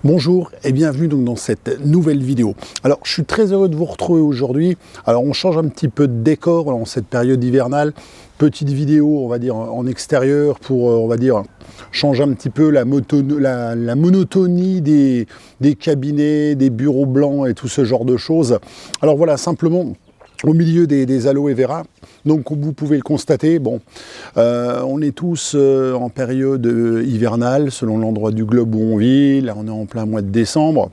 Bonjour et bienvenue donc dans cette nouvelle vidéo. Alors je suis très heureux de vous retrouver aujourd'hui. Alors on change un petit peu de décor en cette période hivernale. Petite vidéo on va dire en extérieur pour on va dire changer un petit peu la monotonie des cabinets, des bureaux blancs et tout ce genre de choses. Alors voilà, simplement au milieu des aloe vera. Donc comme vous pouvez le constater, bon, on est tous en période hivernale selon l'endroit du globe où on vit. Là on est en plein mois de décembre.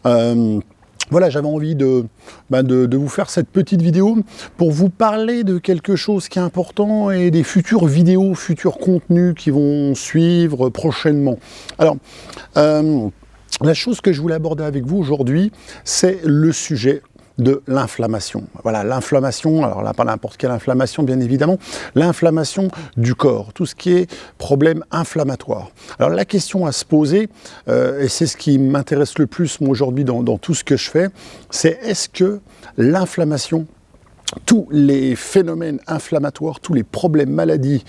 Voilà, j'avais envie de vous faire cette petite vidéo pour vous parler de quelque chose qui est important et des futures vidéos, futurs contenus qui vont suivre prochainement. Alors, la chose que je voulais aborder avec vous aujourd'hui, c'est le sujet de l'inflammation. Voilà, l'inflammation, alors là, pas n'importe quelle inflammation, bien évidemment, l'inflammation du corps, tout ce qui est problème inflammatoire. Alors la question à se poser, et c'est ce qui m'intéresse le plus, moi, aujourd'hui, dans tout ce que je fais, c'est est-ce que l'inflammation, tous les phénomènes inflammatoires, tous les problèmes, maladies,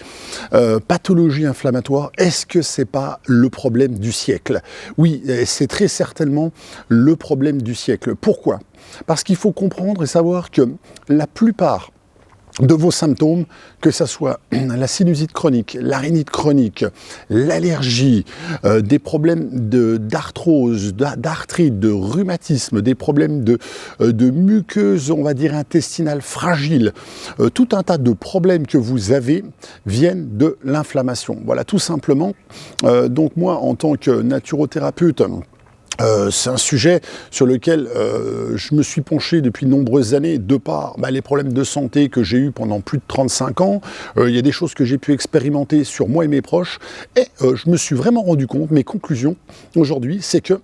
pathologies inflammatoires, est-ce que c'est pas le problème du siècle? Oui, c'est très certainement le problème du siècle. Pourquoi? Parce qu'il faut comprendre et savoir que la plupart de vos symptômes, que ce soit la sinusite chronique, la rhinite chronique, l'allergie, des problèmes d'arthrose, d'arthrite, de rhumatisme, des problèmes de muqueuse, on va dire, intestinale fragile, tout un tas de problèmes que vous avez viennent de l'inflammation. Voilà, tout simplement. Donc moi, en tant que naturothérapeute, c'est un sujet sur lequel je me suis penché depuis de nombreuses années de par les problèmes de santé que j'ai eus pendant plus de 35 ans. Il y a des choses que j'ai pu expérimenter sur moi et mes proches et je me suis vraiment rendu compte, mes conclusions aujourd'hui, c'est que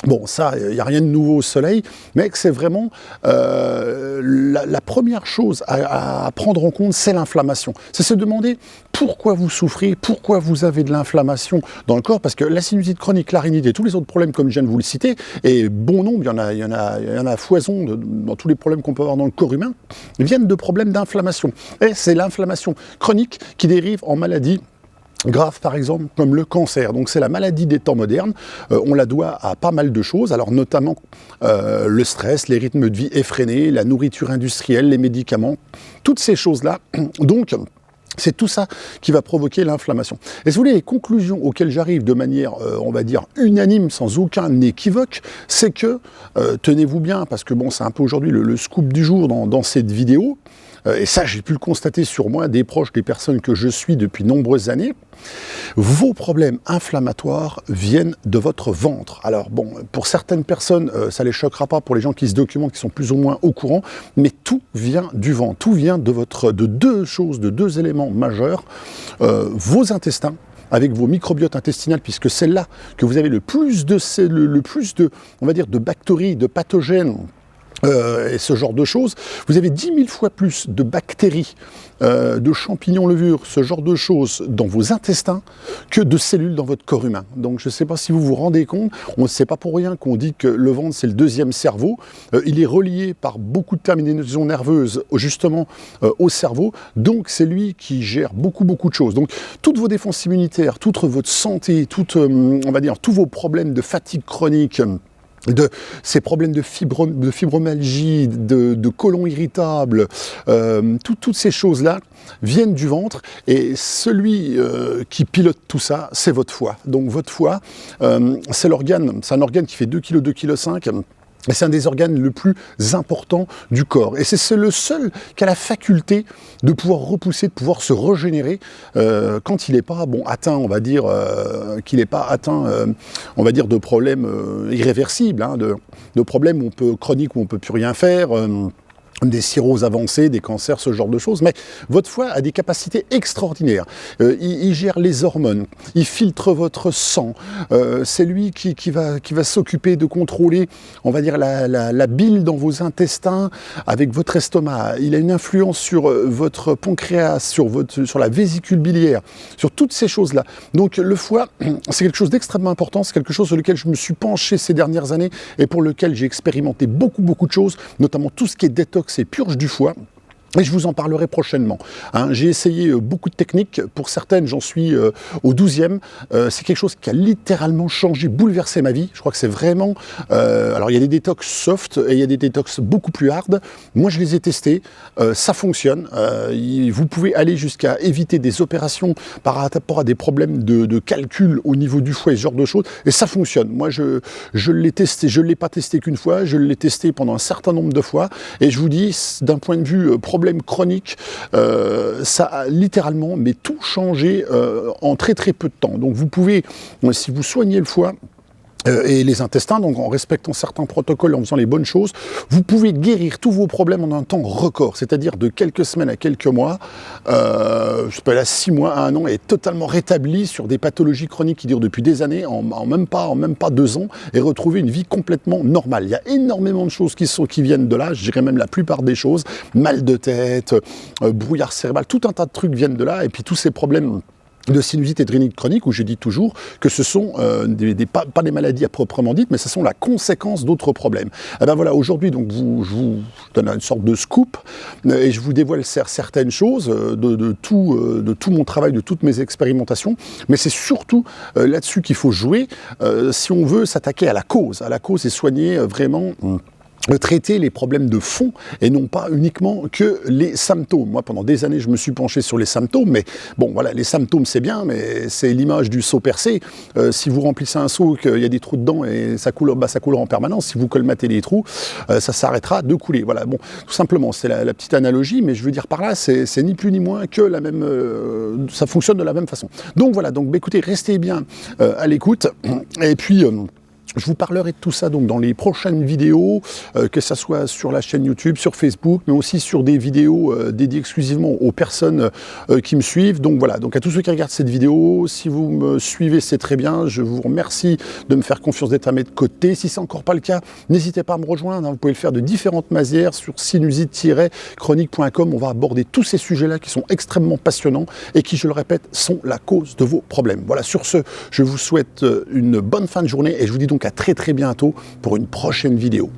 bon, ça, il n'y a rien de nouveau au soleil, mais que c'est vraiment la première chose à prendre en compte, c'est l'inflammation. C'est se demander pourquoi vous souffrez, pourquoi vous avez de l'inflammation dans le corps, parce que la sinusite chronique, la rhinite et tous les autres problèmes, comme je viens de vous le citer, et bon nombre, il y en a foison dans tous les problèmes qu'on peut avoir dans le corps humain, viennent de problèmes d'inflammation. Et c'est l'inflammation chronique qui dérive en maladie grave, par exemple, comme le cancer. Donc c'est la maladie des temps modernes. On la doit à pas mal de choses, alors notamment le stress, les rythmes de vie effrénés, la nourriture industrielle, les médicaments, toutes ces choses-là. Donc c'est tout ça qui va provoquer l'inflammation. Et si vous voulez, les conclusions auxquelles j'arrive de manière, on va dire, unanime, sans aucun équivoque, c'est que, tenez-vous bien, parce que bon, c'est un peu aujourd'hui le scoop du jour dans cette vidéo, et ça j'ai pu le constater sur moi, des proches, des personnes que je suis depuis nombreuses années, vos problèmes inflammatoires viennent de votre ventre. Alors bon, pour certaines personnes, ça ne les choquera pas, pour les gens qui se documentent, qui sont plus ou moins au courant, mais tout vient du ventre, tout vient de deux choses, de deux éléments majeurs, vos intestins, avec vos microbiotes intestinales, puisque c'est là que vous avez le plus de, on va dire, de bactéries, de pathogènes, et ce genre de choses, vous avez 10 000 fois plus de bactéries, de champignons levures, ce genre de choses dans vos intestins que de cellules dans votre corps humain. Donc je ne sais pas si vous vous rendez compte, on ne sait pas pour rien qu'on dit que le ventre c'est le deuxième cerveau, il est relié par beaucoup de terminaisons nerveuses justement au cerveau, donc c'est lui qui gère beaucoup de choses. Donc toutes vos défenses immunitaires, toute votre santé, on va dire tous vos problèmes de fatigue chronique, de ces problèmes de fibromyalgie, de côlon irritable, toutes ces choses-là viennent du ventre et celui qui pilote tout ça, c'est votre foie. Donc votre foie, c'est un organe qui fait 2 kg, 2,5 kg. Et c'est un des organes le plus important du corps. Et c'est le seul qui a la faculté de pouvoir repousser, de pouvoir se régénérer quand il n'est pas atteint, on va dire, on va dire, de problèmes irréversibles, hein, de problèmes chroniques où on ne peut plus rien faire. Des cirrhoses avancées, des cancers, ce genre de choses, mais votre foie a des capacités extraordinaires. Il gère les hormones, il filtre votre sang, c'est lui qui va s'occuper de contrôler, on va dire, la bile dans vos intestins avec votre estomac. Il a une influence sur votre pancréas, sur la vésicule biliaire, sur toutes ces choses-là. Donc le foie, c'est quelque chose d'extrêmement important, c'est quelque chose sur lequel je me suis penché ces dernières années et pour lequel j'ai expérimenté beaucoup de choses, notamment tout ce qui est détox et purge du foie. Et je vous en parlerai prochainement. Hein. J'ai essayé beaucoup de techniques. Pour certaines, j'en suis au 12e. C'est quelque chose qui a littéralement changé, bouleversé ma vie. Je crois que c'est vraiment... alors, il y a des détox soft et il y a des détox beaucoup plus hard. Moi, je les ai testés. Ça fonctionne. Vous pouvez aller jusqu'à éviter des opérations par rapport à des problèmes de calcul au niveau du foie, ce genre de choses. Et ça fonctionne. Moi, je l'ai testé. Je ne l'ai pas testé qu'une fois. Je l'ai testé pendant un certain nombre de fois. Et je vous dis, d'un point de vue problème chronique, ça a littéralement tout changé en très très peu de temps. Donc vous pouvez, si vous soignez le foie et les intestins, donc en respectant certains protocoles, en faisant les bonnes choses, vous pouvez guérir tous vos problèmes en un temps record, c'est-à-dire de quelques semaines à quelques mois, je peux aller à 6 mois, à 1 an, et totalement rétabli sur des pathologies chroniques qui durent depuis des années, en même pas 2 ans, et retrouver une vie complètement normale. Il y a énormément de choses qui viennent de là, je dirais même la plupart des choses, mal de tête, brouillard cérébral, tout un tas de trucs viennent de là, et puis tous ces problèmes de sinusite et de rhinite chronique, où je dis toujours que ce sont pas des maladies à proprement dites, mais ce sont la conséquence d'autres problèmes. Et ben voilà, aujourd'hui, donc je vous donne une sorte de scoop et je vous dévoile certaines choses de tout mon travail, de toutes mes expérimentations, mais c'est surtout là-dessus qu'il faut jouer si on veut s'attaquer à la cause et soigner vraiment... traiter les problèmes de fond et non pas uniquement que les symptômes. Moi, pendant des années, je me suis penché sur les symptômes, mais bon, voilà, les symptômes, c'est bien, mais c'est l'image du seau percé. Si vous remplissez un seau, qu'il y a des trous dedans et ça coulera en permanence, si vous colmatez les trous, ça s'arrêtera de couler. Voilà, bon, tout simplement, c'est la petite analogie, mais je veux dire par là, c'est ni plus ni moins que la même... ça fonctionne de la même façon. Donc voilà, donc écoutez, restez bien à l'écoute, et puis... je vous parlerai de tout ça donc dans les prochaines vidéos, que ce soit sur la chaîne YouTube, sur Facebook, mais aussi sur des vidéos dédiées exclusivement aux personnes qui me suivent. Donc voilà, donc à tous ceux qui regardent cette vidéo, si vous me suivez, c'est très bien. Je vous remercie de me faire confiance, d'être à mes côtés. Si c'est encore pas le cas, n'hésitez pas à me rejoindre. Hein. Vous pouvez le faire de différentes manières sur sinusite-chronique.com. On va aborder tous ces sujets-là qui sont extrêmement passionnants et qui, je le répète, sont la cause de vos problèmes. Voilà, sur ce, je vous souhaite une bonne fin de journée et je vous dis donc à très très bientôt pour une prochaine vidéo.